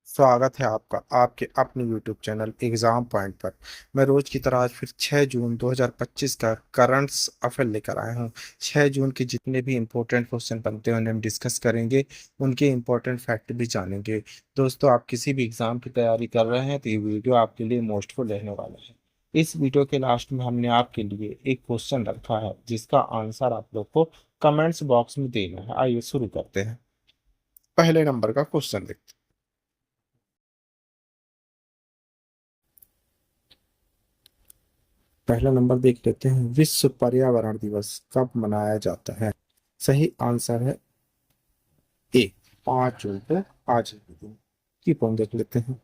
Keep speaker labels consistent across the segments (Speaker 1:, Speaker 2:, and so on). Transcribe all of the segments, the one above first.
Speaker 1: स्वागत है आपका आपके अपने YouTube चैनल एग्जाम पॉइंट पर। मैं रोज की तरह आज फिर 6 जून 2025 का करंट्स अफेयर लेकर आया हूँ। 6 जून के जितने भी इंपॉर्टेंट क्वेश्चन बनते हैं उन्हें हम डिस्कस करेंगे, उनके इंपॉर्टेंट फैक्ट भी जानेंगे। दोस्तों, आप किसी भी एग्जाम की तैयारी कर रहे हैं तो ये वीडियो आपके लिए मोस्टफुल रहने वाला है। इस वीडियो के लास्ट में हमने आपके लिए एक क्वेश्चन रखा है जिसका आंसर आप लोग को कमेंट्स बॉक्स में देना है। आइए शुरू करते हैं। पहले नंबर का क्वेश्चन देखते हैं। पहला नंबर देख लेते हैं, विश्व पर्यावरण दिवस कब मनाया जाता है। सही आंसर है ए, 5 जून को। आज के दिन की पॉइंट देख लेते हैं।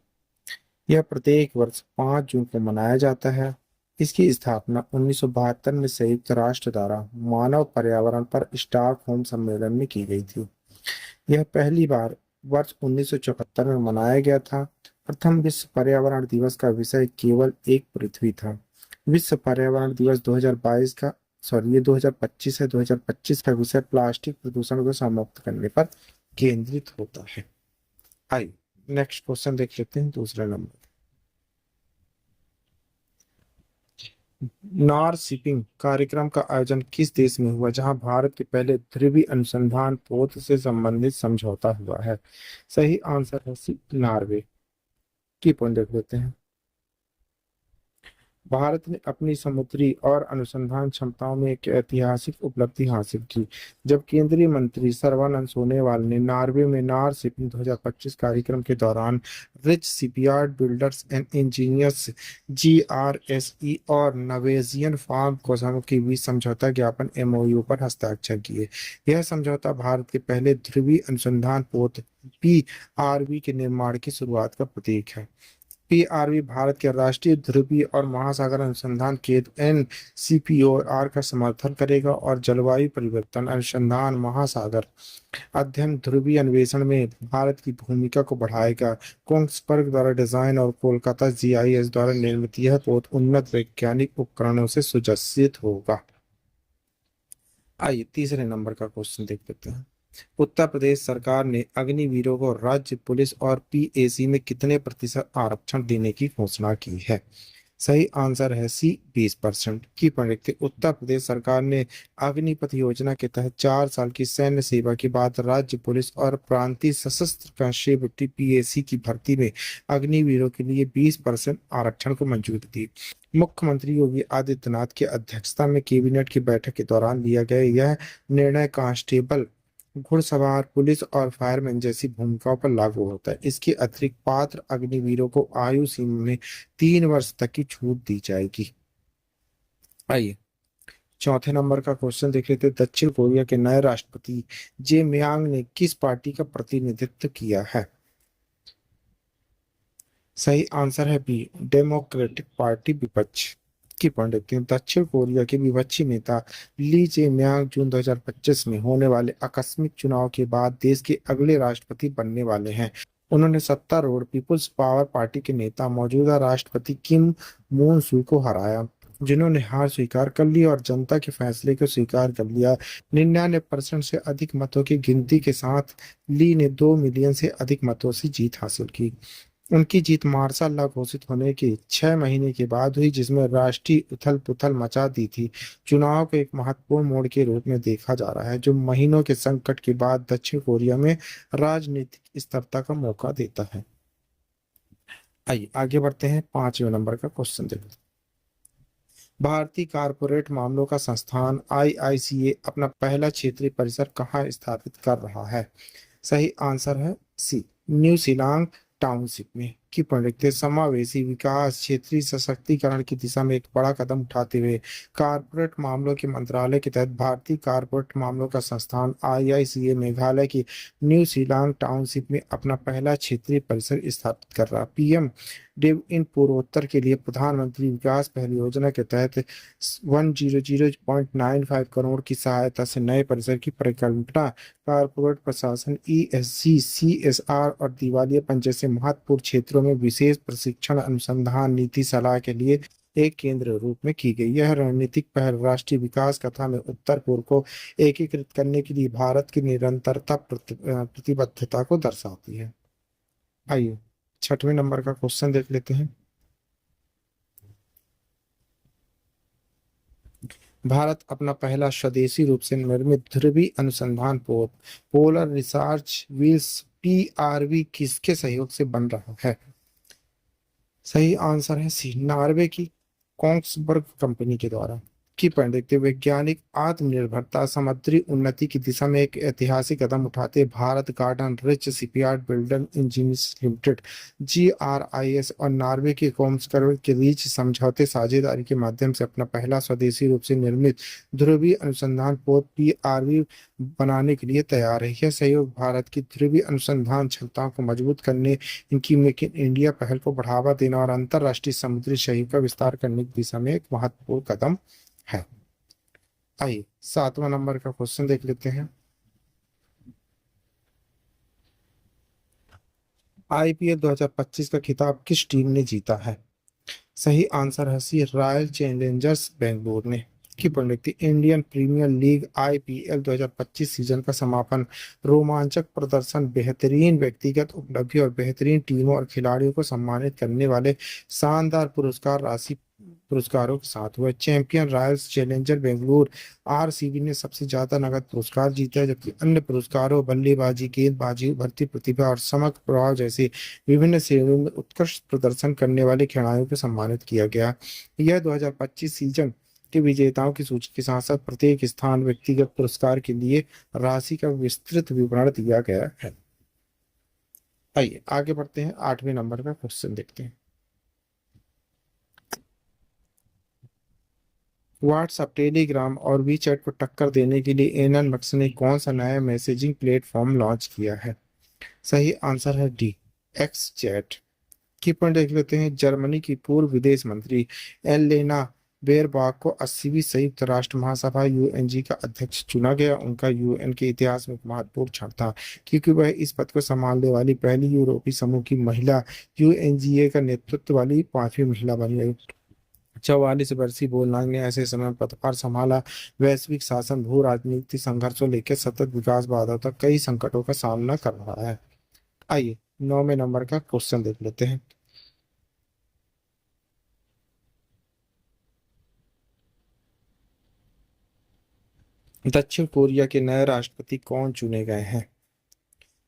Speaker 1: यह प्रत्येक वर्ष 5 जून को मनाया जाता है। इसकी स्थापना 1972 में संयुक्त राष्ट्र द्वारा मानव पर्यावरण पर स्टॉकहोम सम्मेलन में की गई थी। यह पहली बार वर्ष 1974 में मनाया गया था। प्रथम विश्व पर्यावरण दिवस का विषय केवल एक पृथ्वी था। विश्व पर्यावरण दिवस 2022 का, सॉरी, ये 2025 है। 2025 का विषय प्लास्टिक प्रदूषण को समाप्त करने पर केंद्रित होता है। आइए नेक्स्ट क्वेश्चन देख लेते हैं, दूसरा नंबर। नार शिपिंग कार्यक्रम का आयोजन किस देश में हुआ जहां भारत के पहले ध्रुवीय अनुसंधान पोत से संबंधित समझौता हुआ है। सही आंसर है सी, नॉर्वे। की पॉइंट देख लेते हैं। भारत ने अपनी समुद्री और अनुसंधान क्षमताओं में एक ऐतिहासिक उपलब्धि हासिल की जब केंद्रीय मंत्री सर्बानंद सोनोवाल ने नॉर्वे में नार शिपिंग 2025 कार्यक्रम के दौरान rich shipyard builders and engineers GRSE और नवेजियन फार्म कोसामो के बीच समझौता ज्ञापन एमओयू पर हस्ताक्षर किए। यह समझौता भारत के पहले ध्रुवीय अनुसंधान पोत पीआरवी के निर्माण की शुरुआत का प्रतीक है। पीआरवी भारत के राष्ट्रीय ध्रुवीय और महासागर अनुसंधान केंद्र एनसीपीओआर का समर्थन करेगा और जलवायु परिवर्तन अनुसंधान, महासागर अध्ययन, ध्रुवीय अन्वेषण में भारत की भूमिका को बढ़ाएगा। कोंग्सबर्ग द्वारा डिजाइन और कोलकाता जीआईएस द्वारा निर्मित यह पोत उन्नत वैज्ञानिक उपकरणों से सुसज्जित होगा। आइए तीसरे नंबर का क्वेश्चन देख लेते हैं। उत्तर प्रदेश सरकार ने अग्निवीरों को राज्य पुलिस और पीएसी में कितने प्रतिशत आरक्षण देने की घोषणा की है। सही आंसर है सी, 20%। की पढ़ते उत्तर प्रदेश सरकार ने अग्निपथ योजना के तहत 4 साल की सैन्य सेवा के बाद राज्य पुलिस और प्रांतीय सशस्त्र कांस्टेबिलिटी पीएसी की भर्ती में अग्निवीरों के लिए 20% आरक्षण को मंजूरी दी। मुख्यमंत्री योगी आदित्यनाथ की अध्यक्षता में कैबिनेट की बैठक के दौरान लिया गया यह निर्णय कांस्टेबल, घुड़सवार, पुलिस और फायरमैन जैसी भूमिकाओं पर लागू होता है। इसके अतिरिक्त पात्र अग्निवीरों को आयु सीमा में 3 वर्ष तक की छूट दी जाएगी। आइए चौथे नंबर का क्वेश्चन देख लेते हैं। दक्षिण कोरिया के नए राष्ट्रपति जे म्यांग ने किस पार्टी का प्रतिनिधित्व किया है। सही आंसर है बी, डेमोक्रेटिक पार्टी, विपक्ष। की पॉइंट देखते हैं। दक्षिण कोरिया के विपक्षी नेता ली जे म्यांग जून 2025 में होने वाले आकस्मिक चुनाव के बाद देश के अगले राष्ट्रपति बनने वाले हैं। उन्होंने सत्तारूढ़ पीपुल्स पावर पार्टी के नेता मौजूदा राष्ट्रपति किम मून सू को हराया, जिन्होंने हार स्वीकार कर ली और जनता के फैसले को स्वीकार कर लिया। 99% से अधिक मतों की गिनती के साथ ली ने 2 मिलियन से अधिक मतों से जीत हासिल की। उनकी जीत मार्शल लॉ घोषित होने के 6 महीने के बाद हुई, जिसमें राष्ट्रीय उथल पुथल मचा दी थी। चुनाव को एक महत्वपूर्ण मोड़ के रूप में देखा जा रहा है जो महीनों के संकट के बाद दक्षिण कोरिया में राजनीतिक स्थिरता का मौका देता है। आइए आगे बढ़ते हैं, 5वें नंबर का क्वेश्चन देखते हैं। भारतीय कारपोरेट मामलों का संस्थान आईआईसीए अपना पहला क्षेत्रीय परिसर कहाँ स्थापित कर रहा है। सही आंसर है सी, न्यू शिलांग टाउनशिप में। की पढ़ते समावेशी विकास, क्षेत्रीय सशक्तिकरण की दिशा में एक बड़ा कदम उठाते हुए कारपोरेट मामलों के मंत्रालय के तहत भारतीय कारपोरेट मामलों का संस्थान आईआईसीए मेघालय की न्यू शिलांग टाउनशिप में अपना पहला क्षेत्रीय परिसर स्थापित कर रहा। पीएम डेव इन पूर्वोत्तर के लिए प्रधानमंत्री विकास पहल योजना के तहत 100.95 करोड़ की सहायता से नए परिसर की परिकल्पना, कारपोरेट प्रशासन, ईएसजी, सीएसआर और दिवालियापन जैसे महत्वपूर्ण क्षेत्रों में विशेष प्रशिक्षण, अनुसंधान, नीति सलाह के लिए एक केंद्र रूप में की गई। यह रणनीतिक पहल राष्ट्रीय विकास कथा में उत्तर पूर्व को एकीकृत करने के लिए भारत की निरंतरता प्रतिबद्धता को दर्शाती है। आइए छठवें नंबर का क्वेश्चन देख लेते हैं। भारत अपना पहला स्वदेशी रूप से निर्मित ध्रुवीय अनुसंधान पोलर रिसर्च व्हील्स PRV किसके सहयोग से बन रहा है? सही आंसर है सी, नॉर्वे की कोंग्सबर्ग कंपनी के द्वारा। की पॉइंट देखते हैं, वैज्ञानिक आत्मनिर्भरता समुद्री उन्नति की दिशा में एक ऐतिहासिक कदम उठाते Bharat garden rich shipyard builder engineers limited GRIS और नॉर्वे की कोंग्सबर्ग के बीच समझौते साझेदारी के माध्यम से अपना पहला स्वदेशी रूप से निर्मित ध्रुवीय अनुसंधान पोत PRV बनाने के लिए तैयार है। यह सहयोग भारत की ध्रुवीय अनुसंधान क्षमताओं को मजबूत करने, इनकी मेक इन इंडिया पहल को बढ़ावा देना और अंतर्राष्ट्रीय समुद्री सहयोग का विस्तार करने की दिशा में एक महत्वपूर्ण कदम है। आइए 7वां नंबर का क्वेश्चन देख लेते हैं। IPL 2025 का खिताब किस टीम ने जीता है? सही आंसर है सी, रॉयल चैलेंजर्स बेंगलोर ने। की व्यक्ति Indian Premier League IPL 2025 season का समापन रोमांचक प्रदर्शन, बेहतरीन व्यक्तिगत उपलब्धि और बेहतरीन टीमों और खिलाड़ियों को सम्मानित करने वाले शानदार पुरस्कार राशि पुरस्कारों के साथ हुए। Champion Royals challenger Bengaluru RCB ने सबसे ज्यादा नगद पुरस्कार जीते हैं, जबकि अन्य पुरस्कारों बल्लेबाजी, गेंदबाजी, उभरती प्रतिभा और समग्र प्रभाव जैसे विभिन्न श्रेणियों में उत्कृष्ट प्रदर्शन करने वाले खिलाड़ियों को सम्मानित किया गया। यह 2025 सीजन के विजेताओं की सूची के साथ साथ प्रत्येक स्थान व्यक्तिगत पुरस्कार के लिए राशि का विस्तृत विवरण दिया गया है। आइए आगे बढ़ते हैं, 8वें नंबर का क्वेश्चन देखते हैं। व्हाट्सएप, टेलीग्राम और वीचैट को टक्कर देने के लिए एलन मस्क ने कौन सा नया मैसेजिंग प्लेटफॉर्म लॉन्च किया है? सही आंसर है डी, एक्स चैट। की पॉइंट देख लेते हैं, जर्मनी की पूर्व विदेश मंत्री एलेना बेरबॉक को 80वीं संयुक्त राष्ट्र महासभा UNG का अध्यक्ष चुना गया। उनका UN के इतिहास में एक महत्वपूर्ण क्षण था, क्योंकि वह इस पद को संभालने वाली पहली यूरोपीय समूह की महिला, UNGA का नेतृत्व वाली 5वीं महिला बनी गई। 44 वर्षीय बोलनाग ने ऐसे समय में पदभार संभाला। वैश्विक शासन, भू राजनीतिक संघर्षों लेकर सतत विकास बाधाओं तक कई संकटों का सामना कर रहा है। आइए 9वें नंबर का क्वेश्चन देख लेते हैं। दक्षिण कोरिया के नए राष्ट्रपति कौन चुने गए हैं?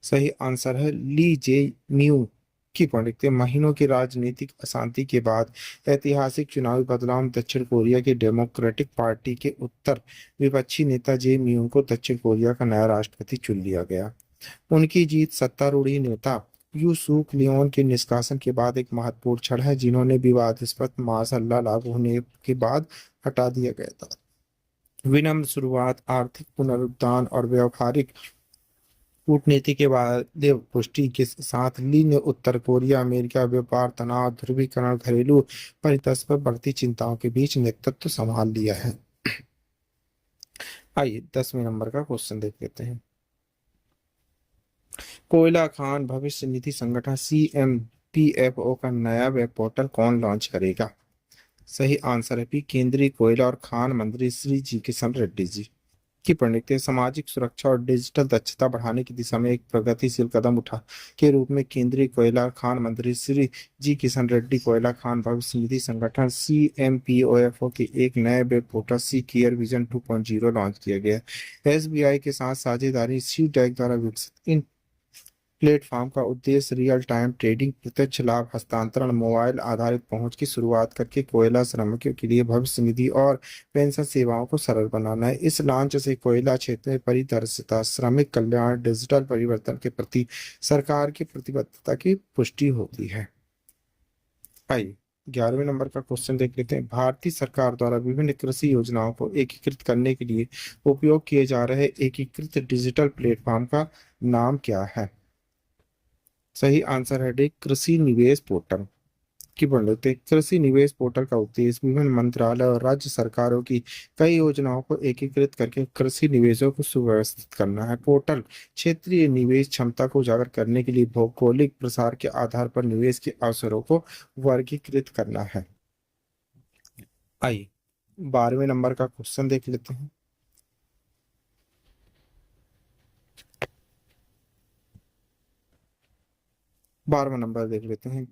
Speaker 1: सही आंसर है ली जे म्यू। की पढ़ते महीनों की राजनीतिक अशांति के बाद ऐतिहासिक चुनावी बदलाव में दक्षिण कोरिया की डेमोक्रेटिक पार्टी के उत्तर विपक्षी नेता जे म्यून को दक्षिण कोरिया का नया राष्ट्रपति चुन लिया गया। उनकी जीत सत्तारूढ़ नेता यू सूक लियोन के निष्कासन के बाद एक महत्वपूर्ण क्षण है, जिन्होंने विवादास्पद मार्शल लॉ लागू होने के बाद हटा दिया गया था। विनम्र शुरुआत, आर्थिक पुनरुत्थान और व्यावहारिक कूटनीति के बाद पुष्टि के साथ ली ने उत्तर कोरिया अमेरिका व्यापार तनाव, ध्रुवीकरण, घरेलू परिदृश्य पर बढ़ती चिंताओं के बीच नेतृत्व संभाल लिया है। आइए 10वें नंबर का क्वेश्चन देख लेते हैं। कोयला खान भविष्य निधि संगठन CMPFO का नया वेब पोर्टल कौन लॉन्च करेगा? सही आंसर है पी, केंद्रीय कोयला और खान मंत्री श्री जी किशन रेड्डी जी। की पंडित सामाजिक सुरक्षा और डिजिटल दक्षता बढ़ाने की दिशा में एक प्रगतिशील कदम उठा के रूप में केंद्रीय कोयला और खान मंत्री श्री जी किशन रेड्डी कोयला खान भविष्य निधि संगठन CMPOFO के एक नए वेब पोर्टल सी केयर विजन 2.0 लॉन्च किया गया। SBI के साथ साझेदारी सी टैग द्वारा विकसित इन प्लेटफॉर्म का उद्देश्य रियल टाइम ट्रेडिंग, प्रत्यक्ष लाभ हस्तांतरण, मोबाइल आधारित पहुंच की शुरुआत करके कोयला श्रमिकों के लिए भविष्य निधि और पेंशन सेवाओं को सरल बनाना है। इस लॉन्च से कोयला क्षेत्र में पारदर्शिता, श्रमिक कल्याण, डिजिटल परिवर्तन के प्रति सरकार की प्रतिबद्धता की पुष्टि होती है। आइए 11वें नंबर का क्वेश्चन देख लेते हैं। भारतीय सरकार द्वारा विभिन्न कृषि योजनाओं को एकीकृत करने के लिए उपयोग किए जा रहे एकीकृत डिजिटल प्लेटफॉर्म का नाम क्या है? सही आंसर है डी, कृषि निवेश पोर्टल। की बढ़ते कृषि निवेश पोर्टल का उद्देश्य विभिन्न मंत्रालय और राज्य सरकारों की कई योजनाओं को एकीकृत करके कृषि निवेशों को सुव्यवस्थित करना है। पोर्टल क्षेत्रीय निवेश क्षमता को उजागर करने के लिए भौगोलिक प्रसार के आधार पर निवेश के अवसरों को वर्गीकृत करना है। आइए 12वें नंबर का क्वेश्चन देख लेते हैं। 12वां नंबर देख लेते हैं।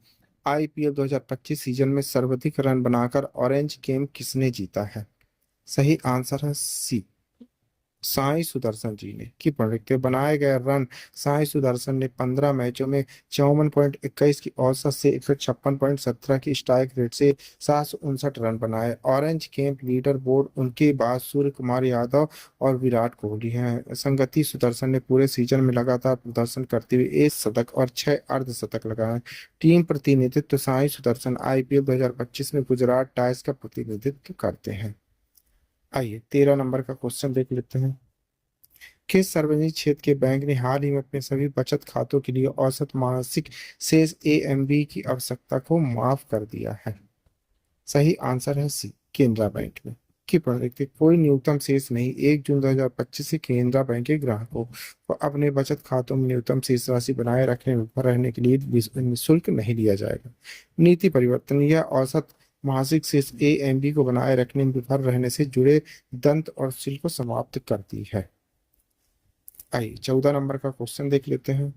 Speaker 1: आईपीएल 2025 सीजन में सर्वाधिक रन बनाकर ऑरेंज गेम किसने जीता है? सही आंसर है सी, साई सुदर्शन जी ने। की प्रोडक्ट बनाए गए रन, साई सुदर्शन ने 15 मैचों में 54.21 की औसत से 156.17 की स्ट्राइक रेट से 759 रन बनाए। ऑरेंज कैंप लीडर बोर्ड उनके बाद सूर्य कुमार यादव और विराट कोहली हैं। संगति सुदर्शन ने पूरे सीजन में लगातार प्रदर्शन करते हुए 1 शतक और 6 अर्धशतक लगाए। टीम प्रतिनिधित्व, साई सुदर्शन आईपीएल 2025 में गुजरात टाइटंस का प्रतिनिधित्व करते हैं। आइए 13 नंबर का क्वेश्चन देख लेते हैं। किस सार्वजनिक क्षेत्र के बैंक ने हाल ही में अपने सभी बचत खातों के लिए औसत मासिक शेष एएमबी की आवश्यकता को माफ कर दिया है? सही आंसर है सी, केनरा बैंक ने। की देखते कोई न्यूनतम शेष नहीं, 1 जून 2025 से केनरा बैंक के ग्राहकों को अपने बचत खातों में न्यूनतम शेष राशि बनाए रखने में रहने के लिए निःशुल्क नहीं लिया जाएगा। नीति परिवर्तन, यह औसत मासिक शेष एएमबी को बनाए रखने में विफल रहने से जुड़े दंत और सिल को समाप्त करती है। आइए 14 नंबर का क्वेश्चन देख लेते हैं।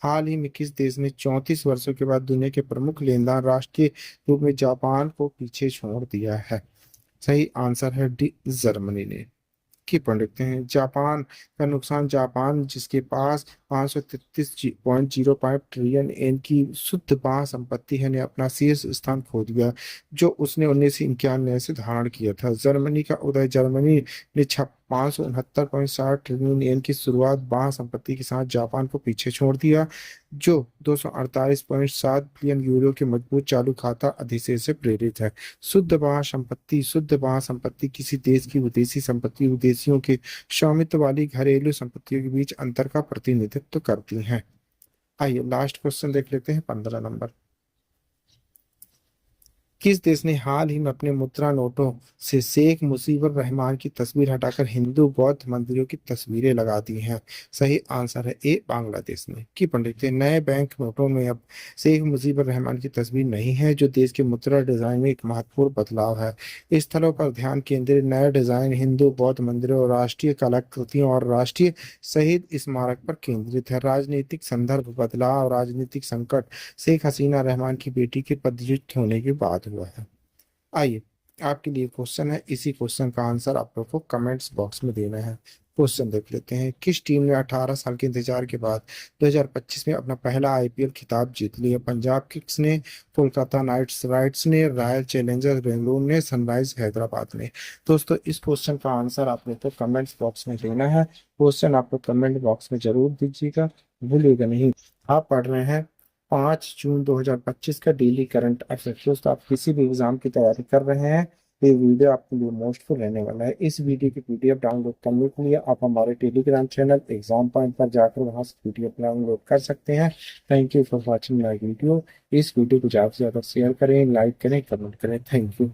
Speaker 1: हाल ही में किस देश ने 34 वर्षों के बाद दुनिया के प्रमुख लेनदार राष्ट्र के रूप में जापान को पीछे छोड़ दिया है? सही आंसर है डी, जर्मनी ने। की पढ़ लेते हैं। जापान का नुकसान, जापान जिसके पास 533.05 ट्रिलियन येन की शुद्ध बाह्य संपत्ति है, ने अपना शीर्ष स्थान खो दिया जो उसने 1991 से धारण किया था। जर्मनी का उदय, जर्मनी ने 569.60 ट्रिलियन येन की शुरुआत बाह्य संपत्ति के साथ जापान को पीछे छोड़ दिया, जो 248.7 बिलियन यूरो के मजबूत चालू खाता अधिशेष से प्रेरित है। शुद्ध बाह्य संपत्ति किसी देश की विदेशी संपत्ति विदेशियों के स्वामित्व वाली घरेलू संपत्तियों के बीच अंतर का प्रतिनिधित्व करती हैं। आइए लास्ट क्वेश्चन देख लेते हैं, 15 नंबर। किस देश ने हाल ही में अपने मुद्रा नोटों से शेख मुजीबुर रहमान की तस्वीर हटाकर हिंदू बौद्ध मंदिरों की तस्वीरें लगा दी हैं? सही आंसर है ए, बांग्लादेश ने। की पंडित, नए बैंक नोटों में अब शेख मुजीबुर रहमान की तस्वीर नहीं है, जो देश के मुद्रा डिजाइन में एक महत्वपूर्ण बदलाव है। इस स्थलों पर ध्यान केंद्रित नया डिजाइन हिंदू बौद्ध मंदिरों, राष्ट्रीय कलाकृतियों और राष्ट्रीय शहीद स्मारक पर केंद्रित है। राजनीतिक संदर्भ, बदलाव राजनीतिक संकट शेख हसीना रहमान की बेटी के पदच्युत होने के बाद हुआ है। आइए आपके लिए क्वेश्चन है, इसी क्वेश्चन का आंसर आप लोग को कमेंट्स बॉक्स में देना है। क्वेश्चन देख लेते हैं। किस टीम ने 18 साल के इंतजार के बाद 2025 में अपना पहला आईपीएल खिताब जीत लिया? पंजाब किंग्स ने, कोलकाता नाइट्स राइडर्स ने, रॉयल चैलेंजर्स बेंगलुरु ने, सनराइज हैदराबाद ने? दोस्तों इस क्वेश्चन का आंसर आपने तो कमेंट्स बॉक्स में देना है। क्वेश्चन आप लोग कमेंट बॉक्स में जरूर दीजिएगा, भूलिएगा नहीं। आप पढ़ रहे हैं 5 जून 2025 का डेली करंट अफेयर। दोस्तों आप किसी भी एग्जाम की तैयारी कर रहे हैं, ये वीडियो आपके लिए मोस्टफुल रहने वाला है। इस वीडियो की पीडीएफ डाउनलोड करने के लिए आप हमारे टेलीग्राम चैनल एग्जाम पॉइंट पर जाकर वहां से पीडीएफ डाउनलोड कर सकते हैं। Thank you for watching my video. इस वीडियो को ज़्यादा से ज़्यादा शेयर करें, लाइक करें, कमेंट करें। Thank you.